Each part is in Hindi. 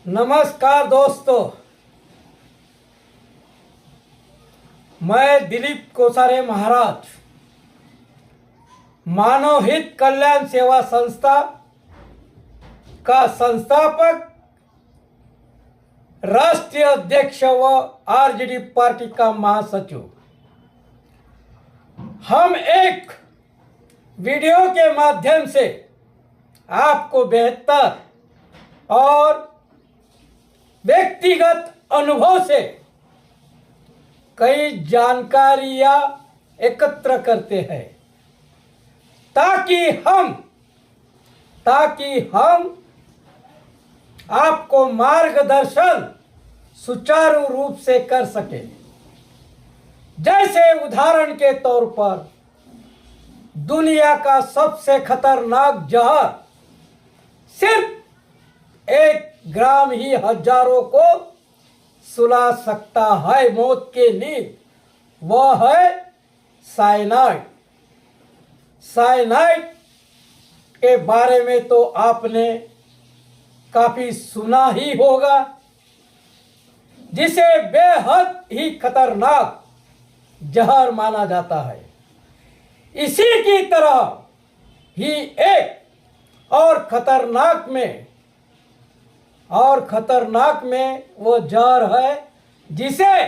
नमस्कार दोस्तों, मैं दिलीप कोसारे महाराज मानव हित कल्याण सेवा संस्था का संस्थापक, राष्ट्रीय अध्यक्ष व आरजेडी पार्टी का महासचिव। हम एक वीडियो के माध्यम से आपको बेहतर और व्यक्तिगत अनुभव से कई जानकारियां एकत्र करते हैं ताकि हम आपको मार्गदर्शन सुचारू रूप से कर सके। जैसे उदाहरण के तौर पर दुनिया का सबसे खतरनाक जहर सिर्फ 1 ग्राम ही हजारों को सुला सकता है मौत के नींद, वह है साइनाइड। साइनाइड के बारे में तो आपने काफी सुना ही होगा, जिसे बेहद ही खतरनाक जहर माना जाता है। इसी की तरह ही एक और खतरनाक में वो जहर है जिसे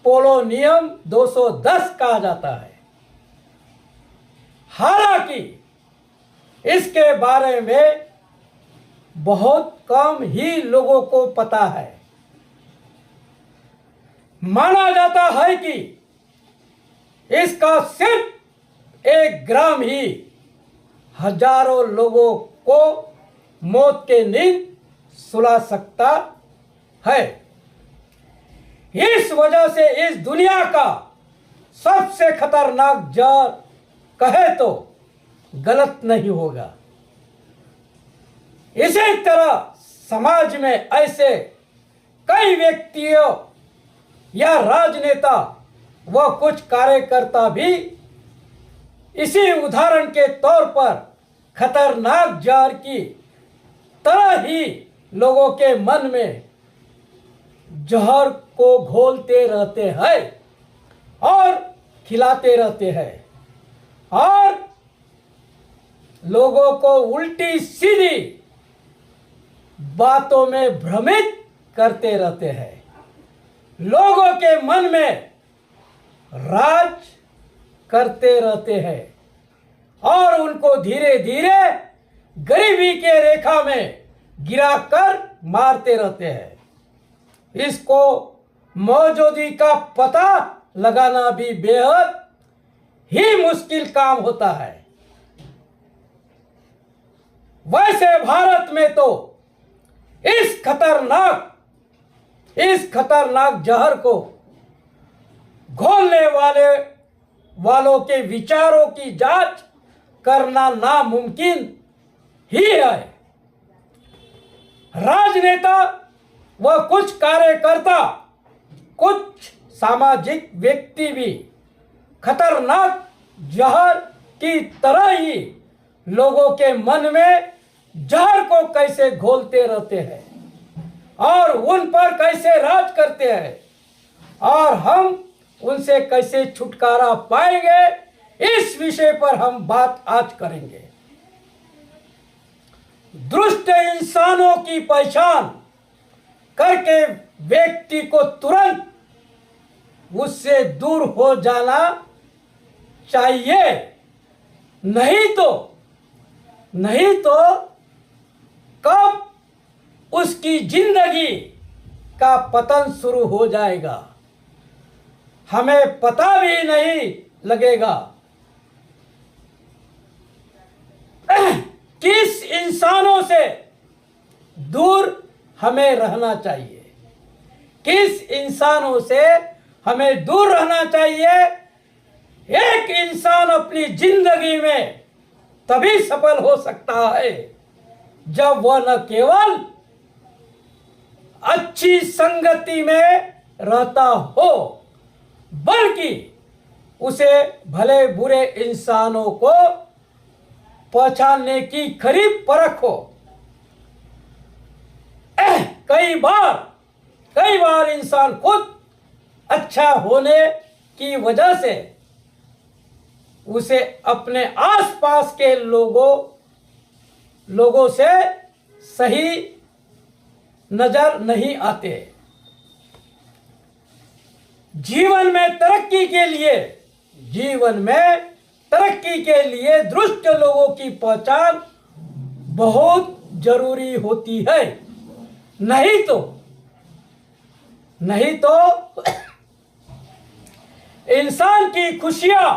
पोलोनियम 210 कहा जाता है। हालांकि इसके बारे में बहुत कम ही लोगों को पता है। माना जाता है कि इसका सिर्फ 1 ग्राम ही हजारों लोगों को मौत के नींद सुला सकता है। इस वजह से इस दुनिया का सबसे खतरनाक जहर कहे तो गलत नहीं होगा। इसी तरह समाज में ऐसे कई व्यक्तियों या राजनेता व कुछ कार्यकर्ता भी इसी उदाहरण के तौर पर खतरनाक जहर की तरह ही लोगों के मन में जहर को घोलते रहते हैं और खिलाते रहते हैं और लोगों को उल्टी सीधी बातों में भ्रमित करते रहते हैं। लोगों के मन में राज करते रहते हैं और उनको धीरे धीरे गरीबी के रेखा में गिराकर मारते रहते हैं। इसको मौजूदगी का पता लगाना भी बेहद ही मुश्किल काम होता है। वैसे भारत में तो इस खतरनाक जहर को घोलने वालों के विचारों की जांच करना नामुमकिन ही है। राजनेता व कुछ कार्यकर्ता, कुछ सामाजिक व्यक्ति भी खतरनाक जहर की तरह ही लोगों के मन में जहर को कैसे घोलते रहते हैं और उन पर कैसे राज करते हैं और हम उनसे कैसे छुटकारा पाएंगे, इस विषय पर हम बात आज करेंगे। दुष्ट इंसानों की पहचान करके व्यक्ति को तुरंत उससे दूर हो जाना चाहिए, नहीं तो कब उसकी जिंदगी का पतन शुरू हो जाएगा हमें पता भी नहीं लगेगा। किस इंसानों से दूर हमें रहना चाहिए, किस इंसानों से हमें दूर रहना चाहिए। एक इंसान अपनी जिंदगी में तभी सफल हो सकता है जब वह न केवल अच्छी संगति में रहता हो, बल्कि उसे भले बुरे इंसानों को पहचानने की खरी परख हो। कई बार इंसान खुद अच्छा होने की वजह से उसे अपने आसपास के लोगों से सही नजर नहीं आते। जीवन में तरक्की के लिए दुष्ट लोगों की पहचान बहुत जरूरी होती है। नहीं तो इंसान की खुशियां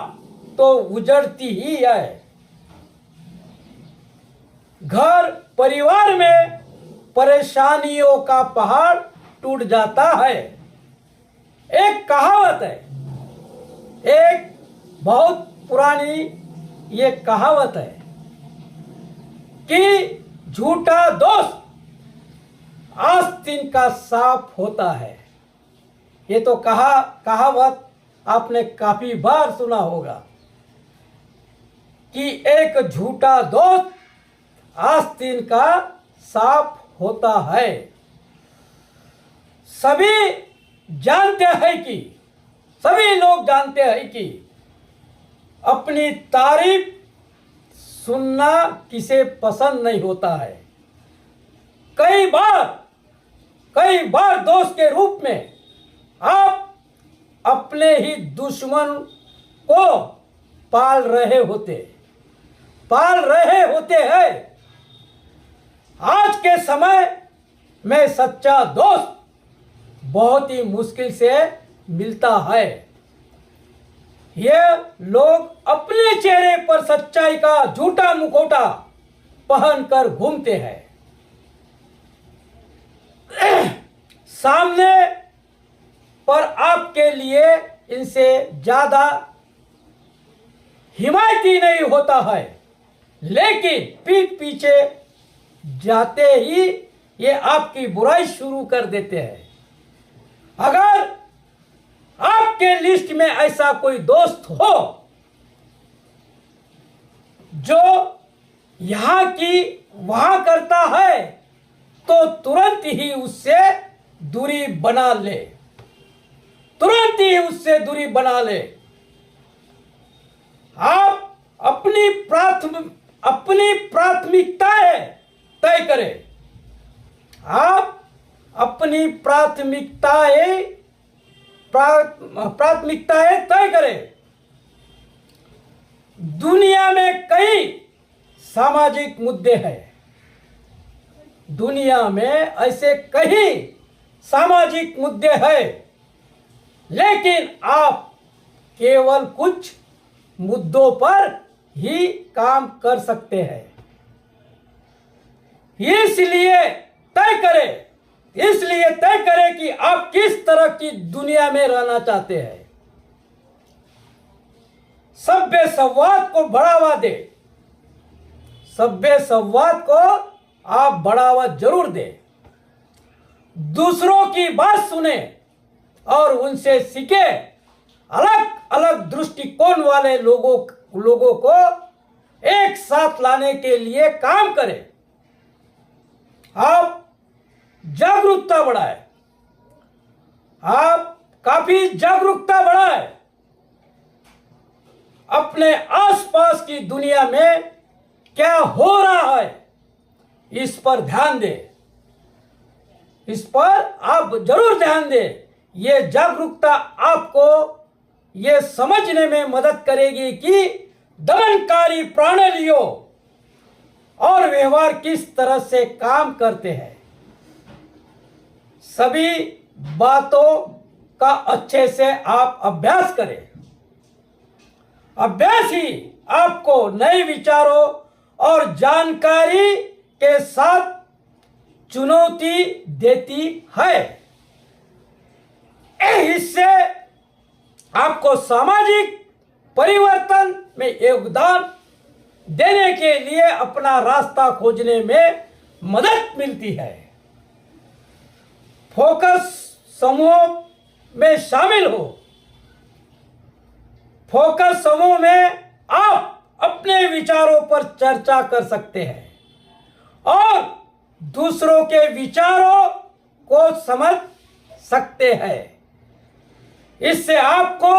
तो उजड़ती ही है। घर परिवार में परेशानियों का पहाड़ टूट जाता है। एक कहावत है, एक बहुत पुरानी ये कहावत है कि झूठा दोस्त आस्तीन का सांप होता है। ये तो कहावत आपने काफी बार सुना होगा कि एक झूठा दोस्त आस्तीन का सांप होता है। सभी लोग जानते हैं कि अपनी तारीफ सुनना किसे पसंद नहीं होता है। कई बार दोस्त के रूप में आप अपने ही दुश्मन को पाल रहे होते हैं। आज के समय में सच्चा दोस्त बहुत ही मुश्किल से मिलता है। ये लोग अपने चेहरे पर सच्चाई का झूठा मुखौटा पहनकर घूमते हैं। सामने पर आपके लिए इनसे ज्यादा हिमायती नहीं होता है, लेकिन पीठ पीछे जाते ही ये आपकी बुराई शुरू कर देते हैं। अगर आपके लिस्ट में ऐसा कोई दोस्त हो जो यहां की वहां करता है, तो तुरंत ही उससे दूरी बना ले। आप अपनी प्राथमिकताएं तय करें। प्राथमिकताएं तय करें। दुनिया में कई सामाजिक मुद्दे हैं। दुनिया में ऐसे कई सामाजिक मुद्दे हैं, लेकिन आप केवल कुछ मुद्दों पर ही काम कर सकते हैं। इसलिए तय करें कि आप किस तरह की दुनिया में रहना चाहते हैं। सभ्य संवाद को आप बढ़ावा जरूर दें। दूसरों की बात सुने और उनसे सीखे। अलग अलग दृष्टिकोण वाले लोगों को एक साथ लाने के लिए काम करें। आप जागरूकता बढ़ाएं। अपने आसपास की दुनिया में क्या हो रहा है, इस पर आप जरूर ध्यान दें। ये जागरूकता आपको ये समझने में मदद करेगी कि दमनकारी प्रणालियों और व्यवहार किस तरह से काम करते हैं। सभी बातों का अच्छे से आप अभ्यास करें। अभ्यास ही आपको नए विचारों और जानकारी के साथ चुनौती देती है। इससे आपको सामाजिक परिवर्तन में योगदान देने के लिए अपना रास्ता खोजने में मदद मिलती है। फोकस समूह में शामिल हो। फोकस समूह में आप अपने विचारों पर चर्चा कर सकते हैं और दूसरों के विचारों को समझ सकते हैं। इससे आपको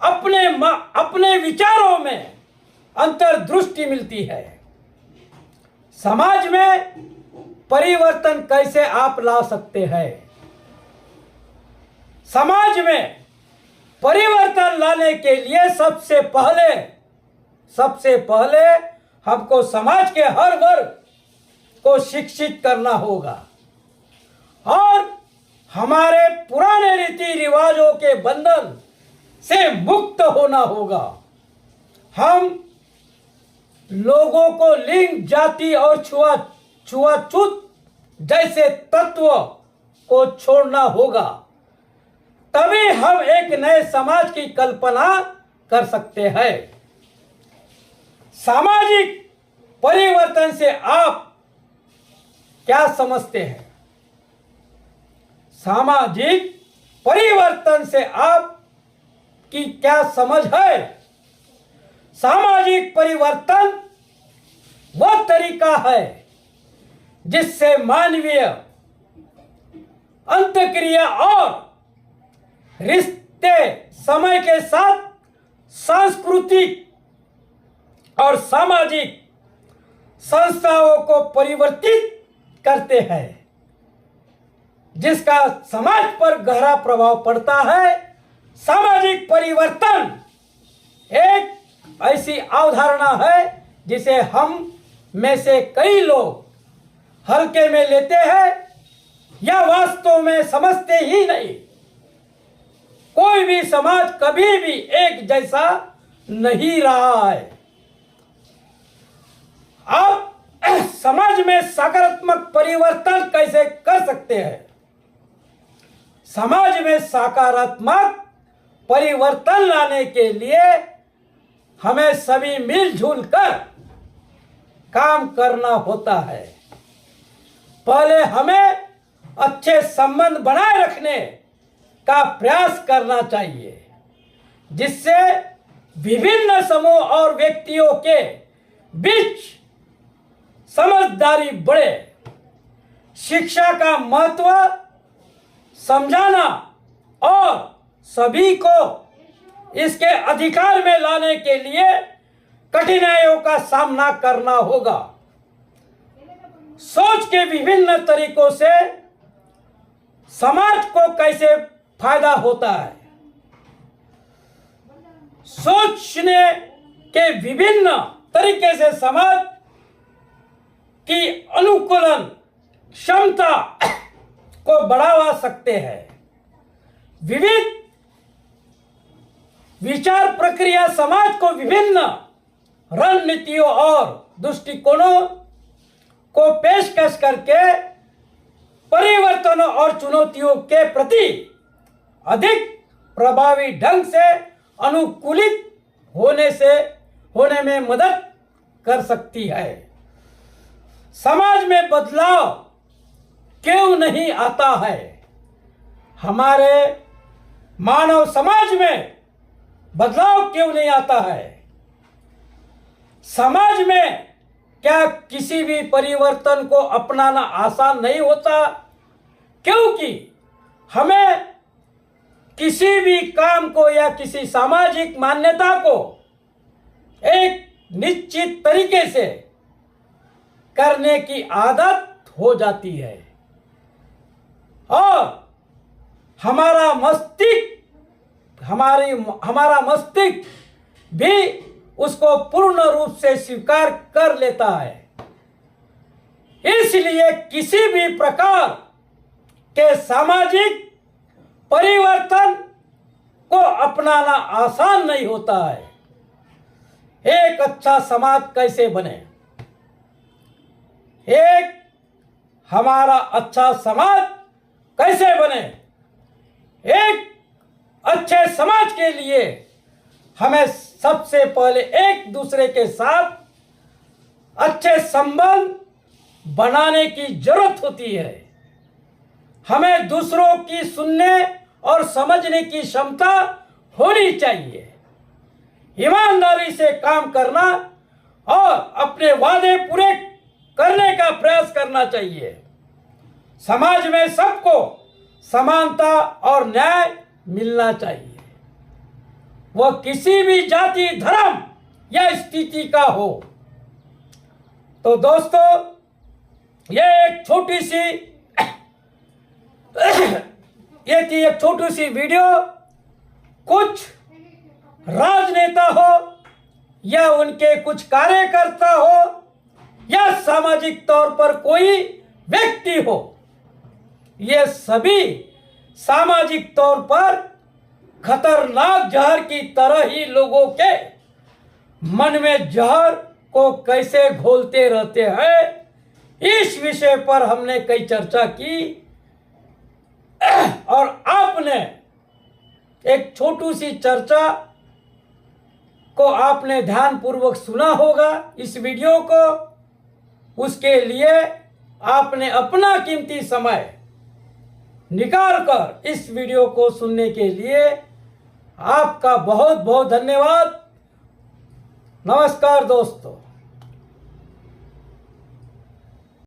अपने विचारों में अंतर्दृष्टि मिलती है। समाज में परिवर्तन कैसे आप ला सकते हैं? समाज में परिवर्तन लाने के लिए सबसे पहले हमको समाज के हर वर्ग को शिक्षित करना होगा और हमारे पुराने रीति रिवाजों के बंधन से मुक्त होना होगा। हम लोगों को लिंग, जाति और छुआछूत जैसे तत्व को छोड़ना होगा, तभी हम एक नए समाज की कल्पना कर सकते हैं। सामाजिक परिवर्तन से आप क्या समझते हैं? सामाजिक परिवर्तन से आपकी क्या समझ है? सामाजिक परिवर्तन वह तरीका है जिससे मानवीय अंतःक्रिया और रिश्ते समय के साथ सांस्कृतिक और सामाजिक संस्थाओं को परिवर्तित करते हैं, जिसका समाज पर गहरा प्रभाव पड़ता है। सामाजिक परिवर्तन एक ऐसी अवधारणा है जिसे हम में से कई लोग हल्के में लेते हैं या वास्तव में समझते ही नहीं। कोई भी समाज कभी भी एक जैसा नहीं रहा है। आप समाज में सकारात्मक परिवर्तन कैसे कर सकते हैं? समाज में सकारात्मक परिवर्तन लाने के लिए हमें सभी मिलजुल कर काम करना होता है। पहले हमें अच्छे संबंध बनाए रखने का प्रयास करना चाहिए, जिससे विभिन्न समूह और व्यक्तियों के बीच समझदारी बढ़े। शिक्षा का महत्व समझाना और सभी को इसके अधिकार में लाने के लिए कठिनाइयों का सामना करना होगा। सोच के विभिन्न तरीकों से समाज को कैसे फायदा होता है? सोचने के विभिन्न तरीके से समाज की अनुकूलन क्षमता को बढ़ावा सकते हैं। विविध विचार प्रक्रिया समाज को विभिन्न रणनीतियों और दृष्टिकोणों को पेशकश करके परिवर्तनों और चुनौतियों के प्रति अधिक प्रभावी ढंग से अनुकूलित होने में मदद कर सकती है। समाज में बदलाव क्यों नहीं आता है? हमारे मानव समाज में बदलाव क्यों नहीं आता है? समाज में क्या किसी भी परिवर्तन को अपनाना आसान नहीं होता? क्योंकि हमें किसी भी काम को या किसी सामाजिक मान्यता को एक निश्चित तरीके से करने की आदत हो जाती है और हमारा मस्तिष्क भी उसको पूर्ण रूप से स्वीकार कर लेता है। इसलिए किसी भी प्रकार के सामाजिक परिवर्तन को अपनाना आसान नहीं होता है। एक अच्छा समाज कैसे बने? हमारा अच्छा समाज कैसे बने? एक अच्छे समाज के लिए हमें सबसे पहले एक दूसरे के साथ अच्छे संबंध बनाने की जरूरत होती है। हमें दूसरों की सुनने और समझने की क्षमता होनी चाहिए। ईमानदारी से काम करना और अपने वादे पूरे करने का प्रयास करना चाहिए समाज में सबको समानता और न्याय मिलना चाहिए, वह किसी भी जाति, धर्म या स्थिति का हो। तो दोस्तों, ये एक छोटी सी ये थी एक छोटी सी वीडियो। कुछ राजनेता हो या उनके कुछ कार्यकर्ता हो या सामाजिक तौर पर कोई व्यक्ति हो, ये सभी सामाजिक तौर पर खतरनाक जहर की तरह ही लोगों के मन में जहर को कैसे घोलते रहते हैं, इस विषय पर हमने कई चर्चा की और आपने एक छोटी सी चर्चा को आपने ध्यानपूर्वक सुना होगा इस वीडियो को। उसके लिए आपने अपना कीमती समय निकाल कर इस वीडियो को सुनने के लिए आपका बहुत बहुत धन्यवाद। नमस्कार दोस्तों।